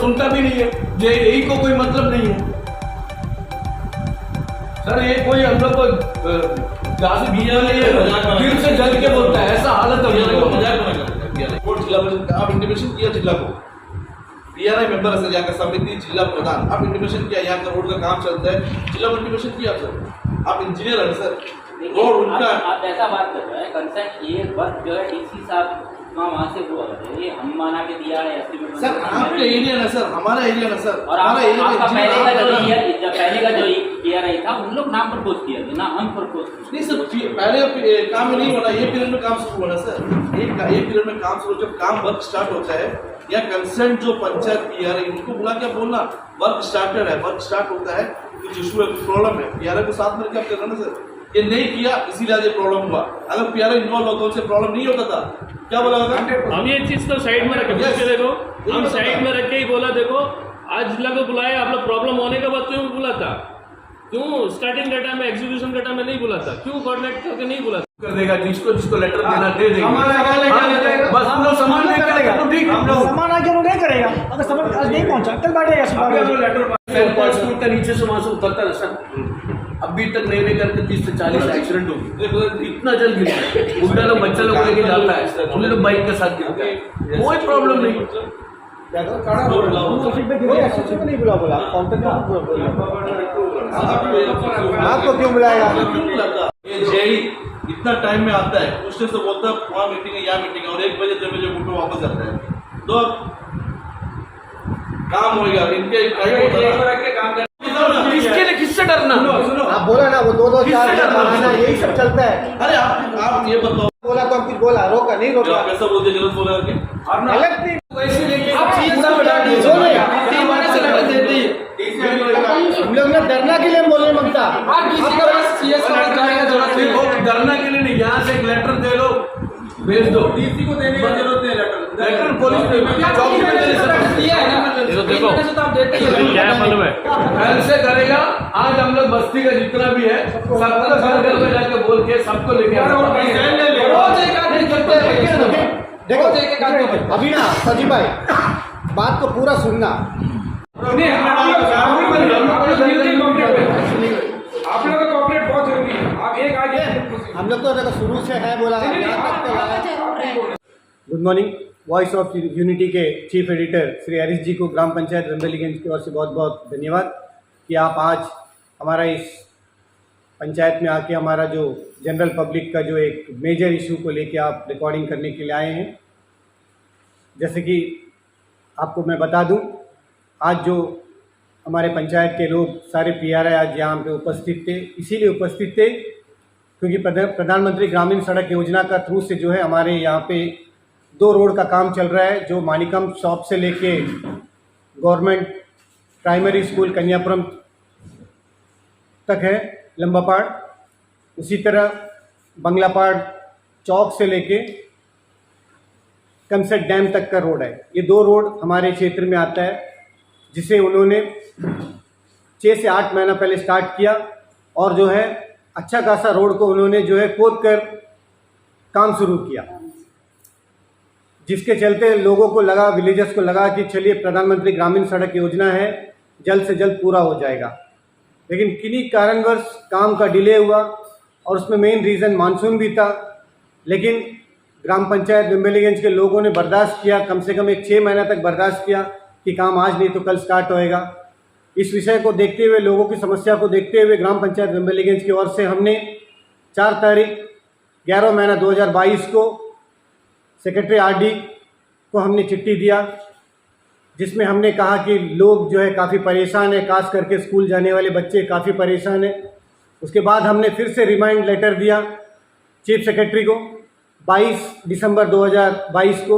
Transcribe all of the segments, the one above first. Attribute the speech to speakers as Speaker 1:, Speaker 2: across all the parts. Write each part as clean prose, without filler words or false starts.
Speaker 1: सुनता भी नहीं है, ये यही को कोई मतलब नहीं है सर। ये कोई हम लोग को जहाँ से बिया फिर से जल के बोलता है, ऐसा हालत हो गया।
Speaker 2: जिला परिषद आप इंटीमेशन किया जिला को, PRI मेंबर असेल यहाँ का समिति जिला प्रधान, आप इंटीमेशन किया यहाँ का रोड का काम चलता है, जिला में इंटीमेशन किया सर, आप इंजीनियर हैं सर, रोड उनका
Speaker 3: आप ऐसा बात कर रहे हैं। कंसर्न ये वर्क जो है DC साहब वहाँ से हुआ है, ये हम बना के दिया है एस्टिमेट
Speaker 2: सर, आपका एरिया ना सर, हमारा एरिया ना सर,
Speaker 3: और
Speaker 2: हमारा एरिया
Speaker 3: आपका पहले का जो PRI था उन लोग नाम प्रपोज किया था ना, हम प्रपोज
Speaker 2: नहीं सर, पहले काम नहीं बना, ये पीरियड में काम शुरू होना सर, एक पीरियड में काम शुरू, जब काम वर्क स्टार्ट होता है या कंसर्न जो पंचायत PRI उनको बुला के बोलना वर्क स्टार्टेड है, वर्क स्टार्ट होता है, कुछ इशू है, कुछ प्रॉब्लम है, PRI को साथ में क्या करना ना सर, ये नहीं किया इसीलिए ये प्रॉब्लम हुआ। अगर PRI इन्वॉल्व होता उनसे प्रॉब्लम नहीं होता था, क्या बोला होगा?
Speaker 4: हम ये चीज तो साइड में रखे देखो, हम साइड में रख के ही बोला देखो आज जिला को बुलाया, आप लोग प्रॉब्लम होने के बाद क्यों बुला था, क्यों स्टार्टिंग डेटा में एग्जीक्यूशन डेटा में नहीं बुला था, क्यों कोऑर्डिनेट करके नहीं बुला
Speaker 1: कर देगा, जिसको लेटर देना दे देगा, बस हम लोग सामान नहीं करेगा तो ठीक, हम लोग
Speaker 5: सामान आगे वो नहीं करेगा। अगर सामान आज नहीं पहुंचा कल बैठेगा सुबह
Speaker 1: स्कूल का नीचे से वहां से उतरता है सर, अभी तक नहीं करके 30 से 40 एक्सीडेंट हो गए, इतना जल्द गिरता है, बुढ़ा लोग बच्चा लोग लेके जाता है, उन लोग बाइक के साथ गिरता है, कोई प्रॉब्लम नहीं।
Speaker 5: नहीं बुला बोला आपको क्यों बुलाएगा?
Speaker 2: ये जेई इतना टाइम में आता है, पूछने से बोलता है वहाँ मीटिंग है यहाँ मीटिंग है, और 1 बजे 2 बजे उनको वापस जाता है, तो काम होगा इनके
Speaker 1: किसके लिए, किससे डरना?
Speaker 5: आप बोला ना वो 2-2 4 महीना यही सब चलता है।
Speaker 2: अरे आप ये बताओ,
Speaker 5: बोला तो हम कुछ बोला, रोका नहीं
Speaker 2: जो
Speaker 5: रोका,
Speaker 2: आप ऐसा बोलते गलत बोला करके
Speaker 5: गलत नहीं। हम लोग ने डरना के लिए बोलने मांगता,
Speaker 1: डरना के लिए नहीं, यहाँ से एक लेटर दे लो, भेज दो,
Speaker 2: DC को देने की जरूरत नहीं है
Speaker 1: लेटर पुलिस ने चौकी में देने से
Speaker 4: क्या मतलब है
Speaker 1: कल से करेगा। आज हम लोग बस्ती का जितना भी है सबको घर में जाके बोल के सबको लेके
Speaker 5: देखो अभी ना सजी भाई बात को पूरा सुनना।
Speaker 6: आप लोग का कॉपरेट बहुत जरूरी है, आप एक आगे
Speaker 5: हम लोग तो देखो शुरू से है बोला। Good morning. Voice of unity के चीफ एडिटर श्री हरीश जी को ग्राम पंचायत रंबेलीगंज की ओर से बहुत बहुत धन्यवाद कि आप आज हमारा इस पंचायत में आके हमारा जो जनरल पब्लिक का जो एक मेजर इशू को लेके आप रिकॉर्डिंग करने के लिए आए हैं। जैसे कि आपको मैं बता दूं, आज जो हमारे पंचायत के लोग सारे PRI आज यहाँ पे उपस्थित थे, इसीलिए उपस्थित थे क्योंकि प्रधानमंत्री ग्रामीण सड़क योजना का थ्रू से जो है हमारे यहाँ पे 2 रोड का काम चल रहा है, जो मानिकम शॉप से लेके गवर्नमेंट प्राइमरी स्कूल कन्यापुरम तक है लंबापाड़, उसी तरह बंगलापाड़ चौक से लेके कमसेट डैम तक का रोड है। ये 2 रोड हमारे क्षेत्र में आता है, जिसे उन्होंने 6 से 8 महीना पहले स्टार्ट किया और जो है अच्छा खासा रोड को उन्होंने जो है खोद कर काम शुरू किया, जिसके चलते लोगों को लगा, विलेजर्स को लगा कि चलिए प्रधानमंत्री ग्रामीण सड़क योजना है, जल्द से जल्द पूरा हो जाएगा। लेकिन किन्हीं कारणवश काम का डिले हुआ और उसमें मेन रीज़न मानसून भी था। लेकिन ग्राम पंचायत रंबेलीगंज के लोगों ने बर्दाश्त किया, कम से कम 6 महीना तक बर्दाश्त किया कि काम आज नहीं तो कल स्टार्ट होएगा। इस विषय को देखते हुए, लोगों की समस्या को देखते हुए ग्राम पंचायत रंबेलीगंज की ओर से हमने 4 तारीख 11 महीना 2022 को सेक्रेटरी RD को हमने चिट्ठी दिया, जिसमें हमने कहा कि लोग जो है काफ़ी परेशान है, खास करके स्कूल जाने वाले बच्चे काफ़ी परेशान हैं। उसके बाद हमने फिर से रिमाइंड लेटर दिया चीफ सेक्रेटरी को 22 दिसंबर 2022 को।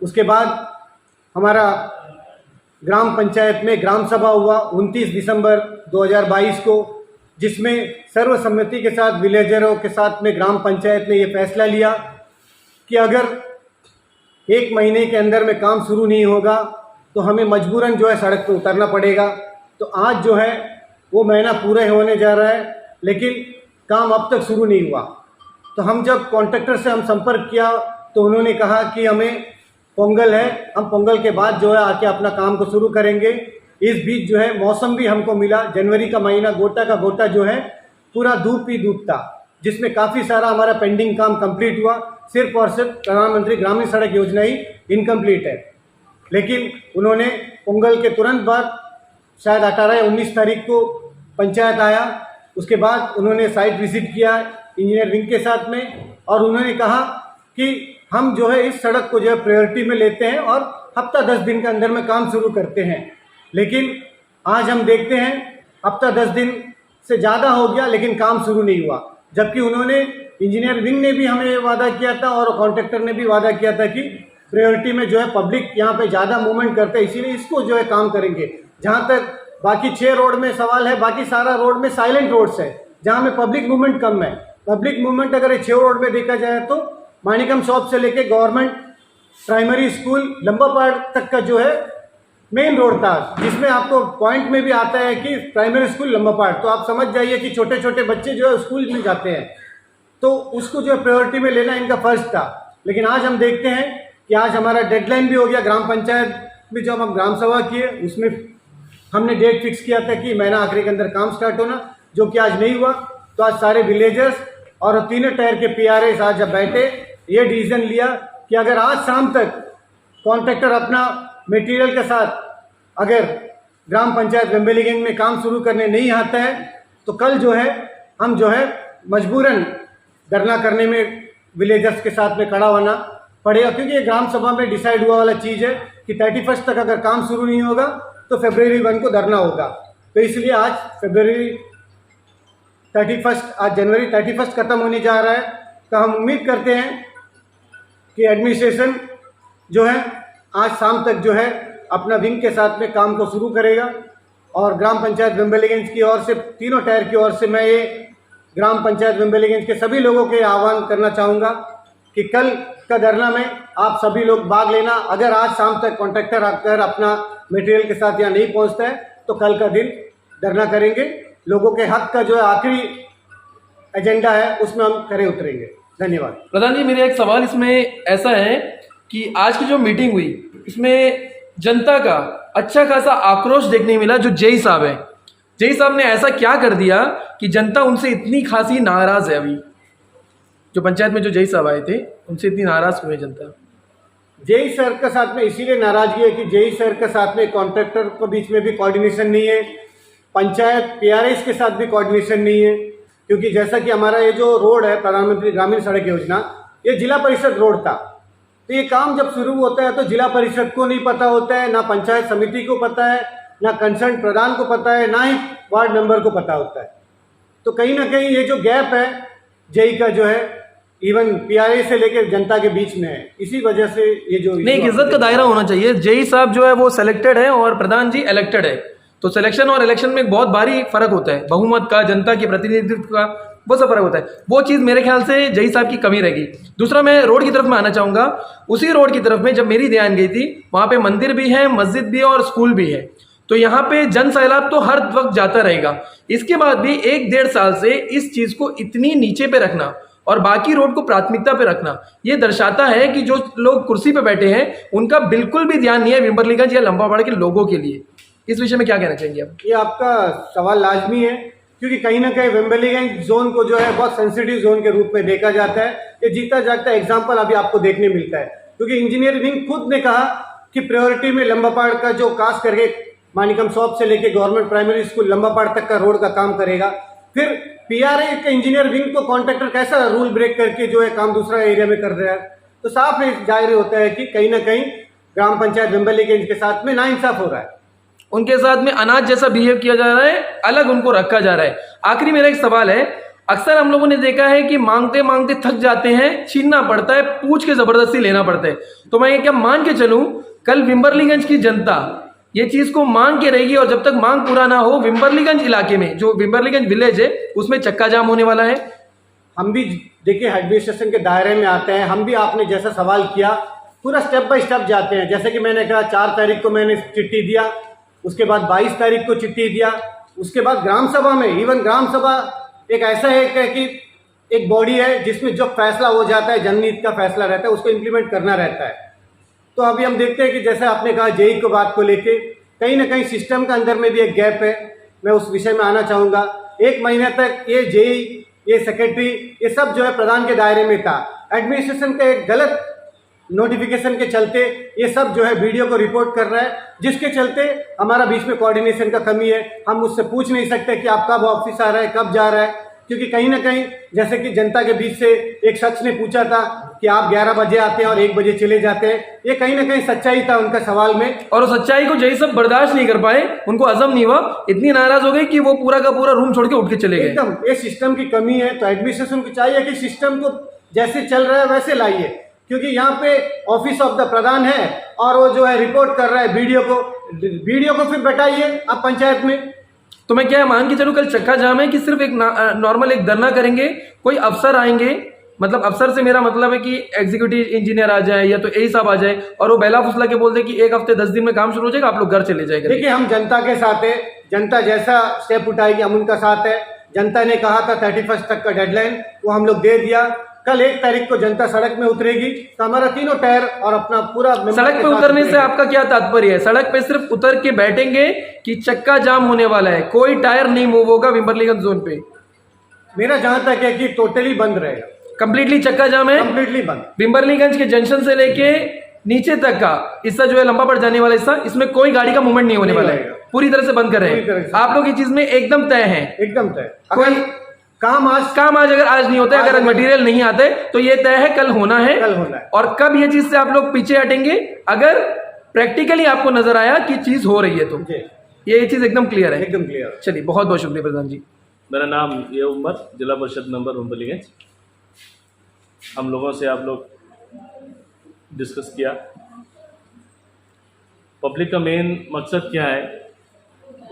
Speaker 5: उसके बाद हमारा ग्राम पंचायत में ग्राम सभा हुआ 29 दिसंबर 2022 को, जिसमें सर्वसम्मति के साथ विलेजरों के साथ में ग्राम पंचायत ने ये फैसला लिया कि अगर 1 महीने के अंदर में काम शुरू नहीं होगा तो हमें मजबूरन जो है सड़क पर उतरना पड़ेगा। तो आज जो है वो महीना पूरे होने जा रहा है, लेकिन काम अब तक शुरू नहीं हुआ। तो हम जब कॉन्ट्रैक्टर से हम संपर्क किया तो उन्होंने कहा कि हमें पोंगल है, हम पोंगल के बाद जो है आके अपना काम को शुरू करेंगे। इस बीच जो है मौसम भी हमको मिला, जनवरी का महीना गोटा का गोटा जो है पूरा धूप ही धूप था, जिसमें काफ़ी सारा हमारा पेंडिंग काम कंप्लीट हुआ। सिर्फ और सिर्फ प्रधानमंत्री ग्रामीण सड़क योजना ही इनकम्प्लीट है। लेकिन उन्होंने पोंगल के तुरंत बाद शायद 18 या 19 तारीख को पंचायत आया, उसके बाद उन्होंने साइट विजिट किया इंजीनियर विंग के साथ में, और उन्होंने कहा कि हम जो है इस सड़क को जो है प्रायोरिटी में लेते हैं और हफ्ता 10 दिन के अंदर में काम शुरू करते हैं। लेकिन आज हम देखते हैं हफ्ता 10 दिन से ज़्यादा हो गया लेकिन काम शुरू नहीं हुआ, जबकि उन्होंने इंजीनियर विंग ने भी हमें वादा किया था और कॉन्ट्रैक्टर ने भी वादा किया था कि प्रायोरिटी में जो है पब्लिक यहाँ पे ज़्यादा मूवमेंट करते हैं, इसीलिए इसको जो है काम करेंगे। जहाँ तक बाकी 6 रोड में सवाल है, बाकी सारा रोड में साइलेंट रोड्स है जहाँ में पब्लिक मूवमेंट कम है। पब्लिक मूवमेंट अगर 6 रोड में देखा जाए तो मानिकम शॉप से लेके गवर्नमेंट प्राइमरी स्कूल लंबापाड़ तक का जो है मेन रोड था, जिसमें आपको पॉइंट में भी आता है कि प्राइमरी स्कूल लंबापाड़, तो आप समझ जाइए कि छोटे छोटे बच्चे जो है स्कूल में जाते हैं, तो उसको जो है प्रायोरिटी में लेना इनका फर्ज था। लेकिन आज हम देखते हैं कि आज हमारा डेडलाइन भी हो गया। ग्राम पंचायत में जो हम ग्राम सभा किए उसमें हमने डेट फिक्स किया था कि महीना आखिरी के अंदर काम स्टार्ट होना, जो कि आज नहीं हुआ। तो आज सारे विलेजर्स और तीनों टायर के PRAs आज जब बैठे, ये डिसीजन लिया कि अगर आज शाम तक कॉन्ट्रैक्टर अपना मटेरियल के साथ अगर ग्राम पंचायत वेम्बेलीगंज में काम शुरू करने नहीं आता है तो कल जो है हम जो है मजबूरन धरना करने में विलेजर्स के साथ में खड़ा होना पड़ेगा, क्योंकि ये ग्राम सभा में डिसाइड हुआ वाला चीज़ है कि 31 तक अगर काम शुरू नहीं होगा तो फरवरी 1 को धरना होगा। तो इसलिए आज आज जनवरी 31 खत्म होने जा रहा है, तो हम उम्मीद करते हैं कि एडमिनिस्ट्रेशन जो है आज शाम तक जो है अपना विंग के साथ में काम को शुरू करेगा। और ग्राम पंचायत वेम्बेलीगंज की ओर से, तीनों टायर की ओर से मैं ये ग्राम पंचायत वेम्बेलीगंज के सभी लोगों के आह्वान करना चाहूँगा कि कल का धरना में आप सभी लोग भाग लेना। अगर आज शाम तक कॉन्ट्रैक्टर आकर अपना मटेरियल के साथ यहाँ नहीं पहुँचता है तो कल का दिन धरना करेंगे। लोगों के हक का जो है आखिरी एजेंडा है उसमें हम खरे उतरेंगे। धन्यवाद।
Speaker 7: प्रधान जी, मेरा एक सवाल इसमें ऐसा है कि आज की जो मीटिंग हुई इसमें जनता का अच्छा खासा आक्रोश देखने मिला। जो जेई साहब है, जेई साहब ने ऐसा क्या कर दिया कि जनता उनसे इतनी खासी नाराज है। अभी जो पंचायत में जो जेई साहब आए थे उनसे इतनी नाराज हुए जनता।
Speaker 5: जेई सर के साथ में इसीलिए नाराजगी है कि जेई सर के साथ में कॉन्ट्रैक्टर के बीच में भी कोऑर्डिनेशन नहीं है, पंचायत PRAs के साथ भी कोऑर्डिनेशन नहीं है। क्योंकि जैसा कि हमारा ये जो रोड है प्रधानमंत्री ग्रामीण सड़क योजना, ये जिला परिषद रोड था, तो ये काम जब शुरू होता है तो जिला परिषद को नहीं पता होता है, ना पंचायत समिति को पता है, ना कंसर्न प्रधान को पता है, ना ही वार्ड मेंबर को पता होता है। तो कहीं ना कहीं ये जो गैप है जेई का जो है इवन PRA से लेकर जनता के बीच में है, इसी वजह से ये जो
Speaker 7: नहीं, इज्जत का दायरा होना चाहिए। जेई साहब जो है वो सिलेक्टेड है और प्रधान जी इलेक्टेड है, तो सिलेक्शन और इलेक्शन में एक बहुत भारी फर्क होता है, बहुमत का, जनता के प्रतिनिधित्व का बहुत सा फर्क होता है। वो चीज़ मेरे ख्याल से जेई साहब की कमी रहेगी। दूसरा, मैं रोड की तरफ में आना चाहूँगा। उसी रोड की तरफ में जब मेरी ध्यान गई थी, वहाँ पे मंदिर भी है, मस्जिद भी है और स्कूल भी है, तो यहाँ पे जन सैलाब तो हर वक्त जाता रहेगा। इसके बाद भी 1-1.5 साल से इस चीज़ को इतनी नीचे पे रखना और बाकी रोड को प्राथमिकता पे रखना, ये दर्शाता है कि जो लोग कुर्सी पे बैठे हैं उनका बिल्कुल भी ध्यान नहीं है वेम्बरलीगंज या लंबापाड़ के लोगों के लिए। इस विषय में क्या कहना चाहेंगे आप?
Speaker 5: ये आपका सवाल लाजमी है, क्योंकि कहीं ना कहीं वेम्बरलीगंज जोन को जो है बहुत सेंसिटिव जोन के रूप में देखा जाता है। ये जीता जागता एग्जाम्पल अभी आपको देखने मिलता है, क्योंकि इंजीनियर विंग खुद ने कहा कि प्रायोरिटी में लंबापाड़ का जो खास करके मानिकम शॉप से लेके गवर्नमेंट प्राइमरी स्कूल लंबापाड़ तक का रोड का काम करेगा। फिर PRA के इंजीनियर विंग को कॉन्ट्रैक्टर कैसा रूल ब्रेक करके जो है काम दूसरा एरिया में कर रहा है, तो साफ जाहिर होता है कि कहीं ना कहीं ग्राम पंचायत वेम्बरलीगंज के साथ में नाइंसाफ हो रहा है।
Speaker 7: उनके साथ में अनाज जैसा बिहेव किया जा रहा है, अलग उनको रखा जा रहा है। आखिरी मेरा एक सवाल है, अक्सर हम लोगों ने देखा है कि मांगते मांगते थक जाते हैं, छीनना पड़ता है, पूछ के जबरदस्ती लेना पड़ता है। तो मैं ये क्या मान के चलूं, कल वेम्बरलीगंज की जनता ये चीज को मांग के रहेगी और जब तक मांग पूरा ना हो वेम्बरलीगंज इलाके में, जो वेम्बरलीगंज विलेज है, उसमें चक्का जाम होने वाला है।
Speaker 5: हम भी देखिए एडमिनिस्ट्रेशन के दायरे में आते हैं, हम भी आपने जैसा सवाल किया पूरा स्टेप बाय स्टेप जाते हैं। जैसे कि मैंने कहा 4 तारीख को मैंने चिट्ठी दिया, उसके बाद 22 तारीख को चिट्ठी दिया, उसके बाद ग्राम सभा में, इवन ग्राम सभा एक ऐसा है कि एक बॉडी है जिसमें जो फैसला हो जाता है जनहित का फैसला रहता है उसको इम्प्लीमेंट करना रहता है। तो अभी हम देखते हैं कि जैसे आपने कहा जेई को बात को लेके कहीं ना कहीं सिस्टम के अंदर में भी एक गैप है। मैं उस विषय में आना चाहूँगा। 1 महीने तक ये जेई, ये सेक्रेटरी, ये सब जो है प्रधान के दायरे में था। एडमिनिस्ट्रेशन का एक गलत नोटिफिकेशन के चलते ये सब जो है वीडियो को रिपोर्ट कर रहा है, जिसके चलते हमारा बीच में कोऑर्डिनेशन का कमी है। हम उससे पूछ नहीं सकते कि आप कब ऑफिस आ रहा है, कब जा रहा है, क्योंकि कहीं ना कहीं जैसे कि जनता के बीच से एक शख्स ने पूछा था कि आप 11 बजे आते हैं और 1 बजे चले जाते हैं, ये कहीं ना कहीं सच्चाई था उनका सवाल में।
Speaker 7: और उस सच्चाई को जय सब बर्दाश्त नहीं कर पाए, उनको हजम नहीं हुआ, इतनी नाराज हो गई कि वो पूरा का पूरा रूम छोड़ के उठ के चले गए।
Speaker 5: एकदम ये सिस्टम की कमी है। तो एडमिनिस्ट्रेशन को चाहिए कि सिस्टम को जैसे चल रहा है वैसे लाइए, क्योंकि यहाँ पे ऑफिस ऑफ द प्रधान है और वो जो है रिपोर्ट कर रहा है वीडियो को फिर बैठाइए आप पंचायत में।
Speaker 7: तो मैं क्या मान के चलूं कल चक्का जाम है कि सिर्फ एक नॉर्मल एक धरना करेंगे, कोई अफसर आएंगे, मतलब अफसर से मेरा मतलब है कि एग्जीक्यूटिव इंजीनियर आ जाए या तो एई साहब आ जाए और वो बेला फुसला के बोल दे कि 1 हफ्ते 10 दिन में काम शुरू हो जाएगा, आप लोग घर चले जाएंगे।
Speaker 5: देखिए हम जनता के साथ है, जनता जैसा स्टेप उठाएगी हम उनका साथ है। जनता ने कहा था 31 तक का डेडलाइन, वो हम लोग दे दिया। कल 1 तारीख को जनता सड़क में उतरेगी तो हमारा तीनों टायर और अपना पूरा
Speaker 7: सड़क पे उतरने से आपका क्या तात्पर्य है? सड़क पे सिर्फ उतर के बैठेंगे कि चक्का जाम होने वाला है, कोई टायर नहीं मूव होगा विम्बरलीगंज जोन पे?
Speaker 5: मेरा जहां तक है कि टोटली बंद रहेगा,
Speaker 7: कंप्लीटली चक्का जाम है,
Speaker 5: कंप्लीटली बंद।
Speaker 7: विम्बरलीगंज के जंक्शन से लेके नीचे तक का हिस्सा जो है लंबा पड़ जाने वाला हिस्सा, इसमें कोई गाड़ी का मूवमेंट नहीं होने वाला है, पूरी तरह से बंद कर रहे हैं आप लोग। ये चीज में एकदम तय है,
Speaker 5: एकदम तय।
Speaker 7: कोई काम आज अगर आज नहीं होता है, अगर मटेरियल नहीं आता है तो ये तय है कल होना है। और कब ये चीज से आप लोग पीछे हटेंगे अगर प्रैक्टिकली आपको नजर आया कि चीज हो रही है तो ये चीज एकदम क्लियर है,
Speaker 5: एकदम क्लियर।
Speaker 7: चलिए बहुत बहुत शुक्रिया प्रधान जी।
Speaker 4: मेरा नाम ये उमर, जिला परिषद मेंबर विम्बरलीगंज। हम लोगों से आप लोग डिस्कस किया पब्लिक का मेन मकसद क्या है,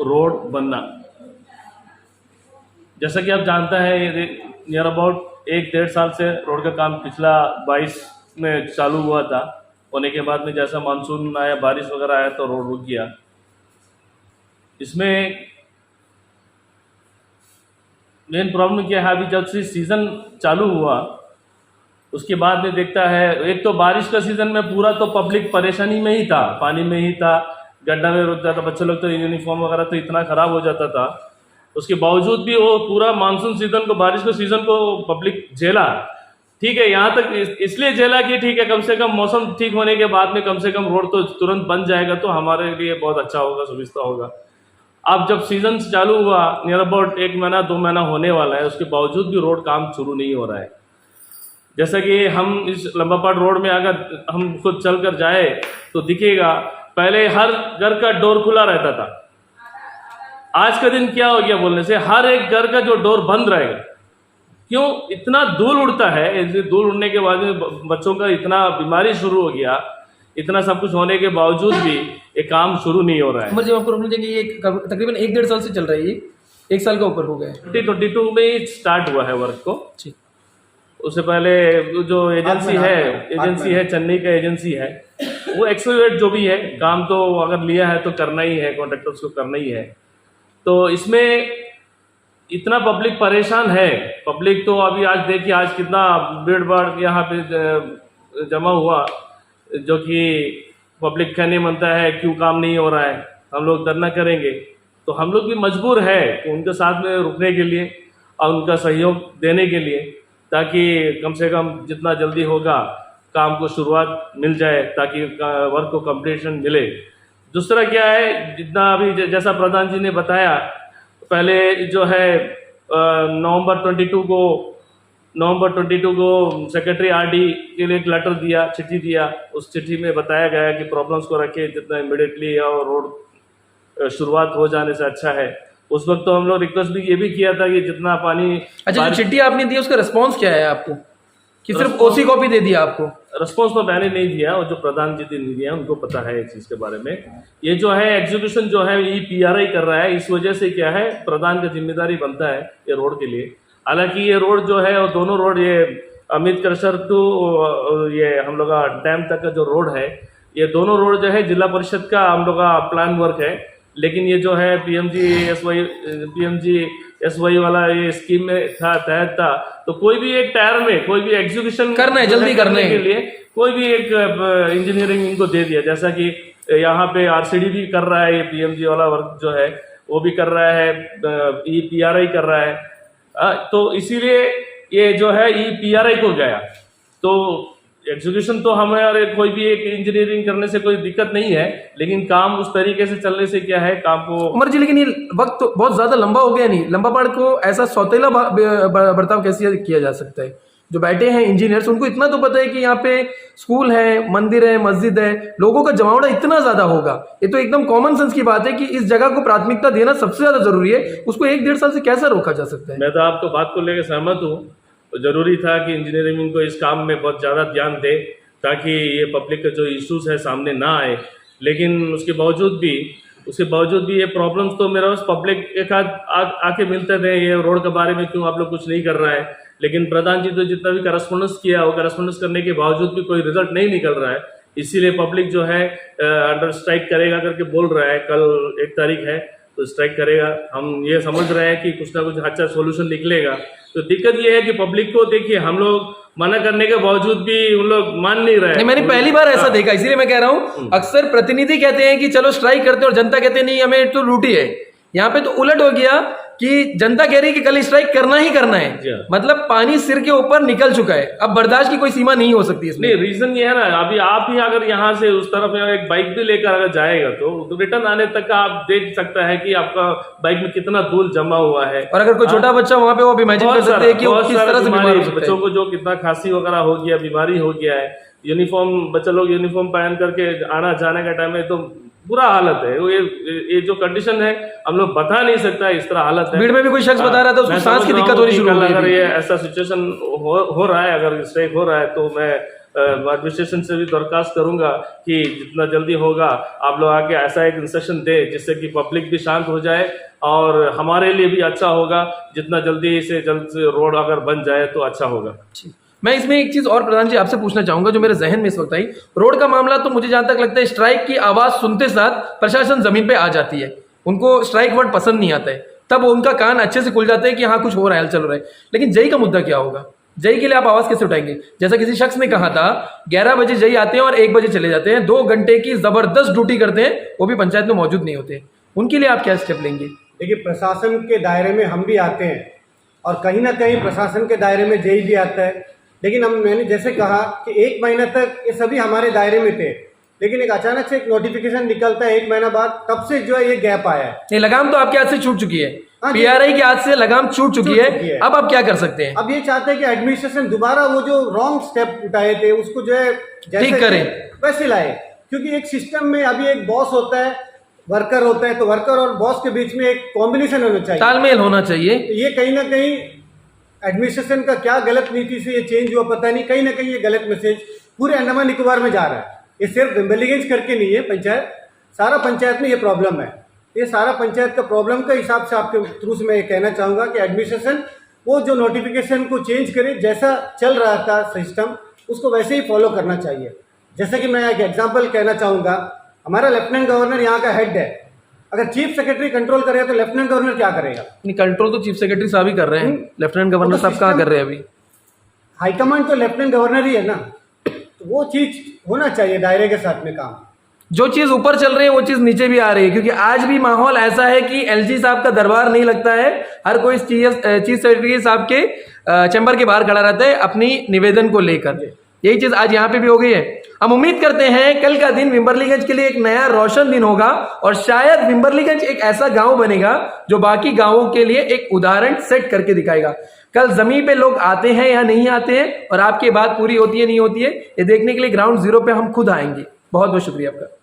Speaker 4: रोड बनना। जैसा कि आप जानते हैं नियर अबाउट 1-1.5 साल से रोड का काम पिछला 22 में चालू हुआ था। होने के बाद में जैसा मानसून आया, बारिश वगैरह आया तो रोड रुक गया। इसमें मेन प्रॉब्लम क्या है, अभी जब से सीज़न चालू हुआ उसके बाद में देखता है, एक तो बारिश का सीज़न में पूरा तो पब्लिक परेशानी में ही था, पानी में ही था, गड्ढा में रुक जाता, बच्चे लोग तो यूनिफॉर्म वगैरह तो इतना ख़राब हो जाता था। उसके बावजूद भी वो पूरा मानसून सीज़न को, बारिश के सीज़न को पब्लिक झेला। ठीक है, यहाँ तक इसलिए झेला कि ठीक है कम से कम मौसम ठीक होने के बाद में कम से कम रोड तो तुरंत बन जाएगा तो हमारे लिए बहुत अच्छा होगा, सुविधा होगा। अब जब सीज़न चालू हुआ, नियर अबाउट 1 महीना 2 महीना होने वाला है, उसके बावजूद भी रोड काम शुरू नहीं हो रहा है। जैसा कि हम इस लंबापाट रोड में अगर हम खुद चल कर जाए तो दिखेगा, पहले हर घर का डोर खुला रहता था, आज का दिन क्या हो गया बोलने से हर एक घर का जो डोर बंद रहेगा। क्यों? इतना धूल उड़ता है, धूल उड़ने के बाद में बच्चों का इतना बीमारी शुरू हो गया, इतना सब कुछ होने के बावजूद भी ये काम शुरू नहीं हो रहा है।
Speaker 7: उमर जी आपको रोकना चाहिए, ये तकरीबन 1-1.5 साल से चल रहा है, ये 1 साल का ऊपर हो गया है।
Speaker 4: 2022 में ही स्टार्ट हुआ है वर्क को।
Speaker 7: ठीक,
Speaker 4: उससे पहले जो एजेंसी है चेन्नई का एजेंसी है, वो एक्सक्लूडेड जो भी है काम तो अगर लिया है तो करना ही है, कॉन्ट्रैक्टर्स को करना ही है। तो इसमें इतना पब्लिक परेशान है, पब्लिक तो अभी आज देखिए आज कितना भीड़ भाड़ यहाँ पे जमा हुआ, जो कि पब्लिक कहने मनता है क्यों काम नहीं हो रहा है, हम लोग धरना करेंगे। तो हम लोग भी मजबूर है कि उनके साथ में रुकने के लिए और उनका सहयोग देने के लिए, ताकि कम से कम जितना जल्दी होगा काम को शुरुआत मिल जाए, ताकि वर्क को कंप्लीशन मिले। दूसरा क्या है, जितना अभी जैसा प्रधान जी ने बताया, पहले जो है नवंबर 22 को सेक्रेटरी आरडी के लिए एक लेटर दिया, चिट्ठी दिया। उस चिट्ठी में बताया गया कि प्रॉब्लम्स को रखे जितना इमीडिएटली और रोड शुरुआत हो जाने से अच्छा है। उस वक्त तो हम लोग रिक्वेस्ट भी ये भी किया था कि जितना पानी।
Speaker 7: अच्छा, जो चिट्ठी आपने दी उसका रिस्पॉन्स क्या है आपको, कि सिर्फ ओसी कॉपी दे दिया आपको?
Speaker 4: रिस्पॉन्स तो मैंने नहीं दिया, और जो प्रधान जी ने दिया उनको पता है इस चीज़ के बारे में। ये जो है एग्जीक्यूशन जो है ये पीआरआई कर रहा है, इस वजह से क्या है प्रधान का जिम्मेदारी बनता है ये रोड के लिए। हालांकि ये रोड जो है और दोनों रोड, ये अमित क्रशर टू ये हम लोग का डैम तक का जो रोड है, ये दोनों रोड जो है जिला परिषद का हम लोग का प्लान वर्क है, लेकिन ये जो है PMGSY वाला ये स्कीम में तहत था, तो कोई भी एक टायर में कोई भी एग्जीक्यूशन
Speaker 7: करना है, जल्दी करने
Speaker 4: के लिए कोई भी एक इंजीनियरिंग इनको दे दिया, जैसा कि यहाँ पे RCD भी कर रहा है, ये PMG वाला वर्क जो है वो भी कर रहा है, EPRI कर रहा है। तो इसीलिए ये जो है EPRI को गया, तो एग्जीक्यूशन तो हमारे कोई भी एक इंजीनियरिंग करने से कोई दिक्कत नहीं है, लेकिन काम उस तरीके से चलने से क्या है, काम को
Speaker 7: उमर जी लेकिन ये वक्त तो बहुत ज्यादा लंबा हो गया नहीं? लंबा पड़ को ऐसा सौतेला बर्ताव कैसे किया जा सकता है? जो बैठे हैं इंजीनियर्स उनको इतना तो पता है कि यहाँ पे स्कूल है, मंदिर है, मस्जिद है, लोगों का जमावड़ा इतना ज्यादा होगा, ये तो एकदम कॉमन सेंस की बात है कि इस जगह को प्राथमिकता देना सबसे ज्यादा जरूरी है, उसको 1-1.5 साल से कैसे रोका जा सकता है?
Speaker 4: मैं तो आपको बात को लेकर सहमत हूँ। तो जरूरी था कि इंजीनियरिंग को इस काम में बहुत ज़्यादा ध्यान दे ताकि ये पब्लिक के जो इश्यूज है सामने ना आए, लेकिन उसके बावजूद भी ये प्रॉब्लम्स तो मेरा उस पब्लिक एक आके मिलते थे, ये रोड के बारे में क्यों आप लोग कुछ नहीं कर रहा है, लेकिन प्रधान जी तो जितना भी करस्पॉन्डेंस किया वो करस्पॉन्डेंस करने के बावजूद भी कोई रिजल्ट नहीं निकल रहा है। इसीलिए पब्लिक जो है अंडर स्ट्राइक करेगा करके बोल रहा है, कल 1 तारीख है तो स्ट्राइक करेगा। हम ये समझ रहे हैं कि कुछ ना कुछ अच्छा सोल्यूशन निकलेगा। तो दिक्कत ये है कि पब्लिक को देखिए, हम लोग मना करने के बावजूद भी उन लोग मान नहीं रहे।
Speaker 7: नहीं, मैंने पहली बार ऐसा देखा, इसीलिए मैं कह रहा हूं अक्सर प्रतिनिधि कहते हैं कि चलो स्ट्राइक करते हैं और जनता कहते हैं नहीं हमें तो ड्यूटी है। यहाँ पे तो उलट हो गया कि जनता कह रही है कि कल स्ट्राइक करना ही करना है, मतलब पानी सिर के ऊपर निकल चुका है, अब बर्दाश्त की कोई सीमा नहीं हो सकती इसमें।
Speaker 4: नहीं, रीजन ये है ना, अभी आप ही अगर यहाँ से उस तरफ एक बाइक भी लेकर अगर जाएगा तो रिटर्न आने तक का आप देख सकता है कि आपका बाइक में कितना धूल जमा हुआ है।
Speaker 7: और अगर कोई छोटा बच्चा वहां पे वो इमेजिन कर सकते हैं कि वो किस तरह से बीमार हो सकता है।
Speaker 4: बच्चों को जो कितना खांसी वगैरह हो गया, बीमारी हो गया है, यूनिफॉर्म बच्चे लोग यूनिफॉर्म पहन करके आना जाने का टाइम है तो बुरा हालत है। ये जो कंडीशन है हम लोग बता नहीं सकता, इस तरह हालत है।
Speaker 7: भीड़ में भी कोई शख्स बता रहा था उसको सांस की दिक्कत होनी शुरू हो गई।
Speaker 4: अगर ये ऐसा सिचुएशन हो रहा है, अगर स्ट्राइक हो रहा है, तो मैं एडमिनिस्ट्रेशन से भी दरखास्त करूंगा कि जितना जल्दी होगा आप लोग आके ऐसा एक इंस्ट्रक्शन दे जिससे कि पब्लिक भी शांत हो जाए और हमारे लिए भी अच्छा होगा। जितना जल्दी से जल्द से रोड अगर बन जाए तो अच्छा होगा।
Speaker 7: मैं इसमें एक चीज और प्रधान जी आपसे पूछना चाहूंगा जो मेरे जहन में इस वक्त आई। रोड का मामला तो मुझे जहां तक लगता है स्ट्राइक की आवाज सुनते साथ प्रशासन जमीन पे आ जाती है, उनको स्ट्राइक वर्ड पसंद नहीं आता है, तब उनका कान अच्छे से खुल जाता है कि हाँ कुछ हो रहा है, चल रहा है। लेकिन जई का मुद्दा क्या होगा? जई के लिए आप आवाज कैसे उठाएंगे? जैसा किसी शख्स ने कहा था 11 बजे जई आते हैं और 1 बजे चले जाते हैं, 2 घंटे की जबरदस्त ड्यूटी करते हैं, वो भी पंचायत में मौजूद नहीं होते। उनके लिए आप क्या स्टेप लेंगे?
Speaker 5: देखिए, प्रशासन के दायरे में हम भी आते हैं और कहीं ना कहीं प्रशासन के दायरे में जई भी आता है, लेकिन मैंने जैसे कहा कि 1 महीना तक ये सभी हमारे दायरे में थे, लेकिन एक अचानक से एक नोटिफिकेशन निकलता है 1 महीना बाद, तब से जो है ये गैप आया है।
Speaker 7: ये लगाम तो आपके हाथ से छूट चुकी है, PRI के हाथ से लगाम छूट चुकी है। अब आप क्या कर सकते हैं?
Speaker 5: अब ये चाहते हैं कि एडमिनिस्ट्रेशन दोबारा वो जो रॉन्ग स्टेप उठाए थे उसको जो है
Speaker 7: ठीक करें,
Speaker 5: वैसे लाए, क्योंकि एक सिस्टम में अभी एक बॉस होता है, वर्कर होता है, तो वर्कर और बॉस के बीच में एक कॉम्बिनेशन होना चाहिए,
Speaker 7: तालमेल होना चाहिए।
Speaker 5: ये कहीं ना कहीं एडमिनिस्ट्रेशन का क्या गलत नीति से ये चेंज हुआ पता नहीं, कहीं ना कहीं ये गलत मैसेज पूरे अंडमान निकोबार में जा रहा है। ये सिर्फ विम्बलीगंज करके नहीं है, पंचायत सारा पंचायत में ये प्रॉब्लम है। ये सारा पंचायत का प्रॉब्लम का हिसाब से आपके थ्रू से मैं ये कहना चाहूँगा कि एडमिनिस्ट्रेशन वो जो नोटिफिकेशन को चेंज करे, जैसा चल रहा था सिस्टम उसको वैसे ही फॉलो करना चाहिए। जैसे कि मैं एक एग्जाम्पल कहना चाहूँगा, हमारा लेफ्टिनेंट गवर्नर यहाँ का हेड है, अगर चीफ सेक्रेटरी कंट्रोल करेगा तो लेफ्टिनेंट गवर्नर क्या करेगा?
Speaker 7: नहीं, कंट्रोल तो चीफ सेक्रेटरी साहब ही कर रहे हैं, लेफ्टिनेंट गवर्नर साहब कहाँ कर रहे हैं अभी?
Speaker 5: हाईकमांड तो लेफ्टिनेंट गवर्नर ही है ना, तो वो चीज होना चाहिए दायरे के साथ में काम।
Speaker 7: जो चीज ऊपर चल रही है वो चीज नीचे भी आ रही है, क्योंकि आज भी माहौल ऐसा है कि LG साहब का दरबार नहीं लगता है, हर कोई चीफ सेक्रेटरी साहब के चैम्बर के बाहर खड़ा रहता है अपनी निवेदन को लेकर। यही चीज आज यहाँ पे भी हो गई है। हम उम्मीद करते हैं कल का दिन विम्बरलीगंज के लिए एक नया रोशन दिन होगा और शायद विम्बरलीगंज एक ऐसा गांव बनेगा जो बाकी गांवों के लिए एक उदाहरण सेट करके दिखाएगा। कल जमीन पे लोग आते हैं या नहीं आते हैं और आपकी बात पूरी होती है नहीं होती है, ये देखने के लिए ग्राउंड जीरो पे हम खुद आएंगे। बहुत बहुत शुक्रिया आपका।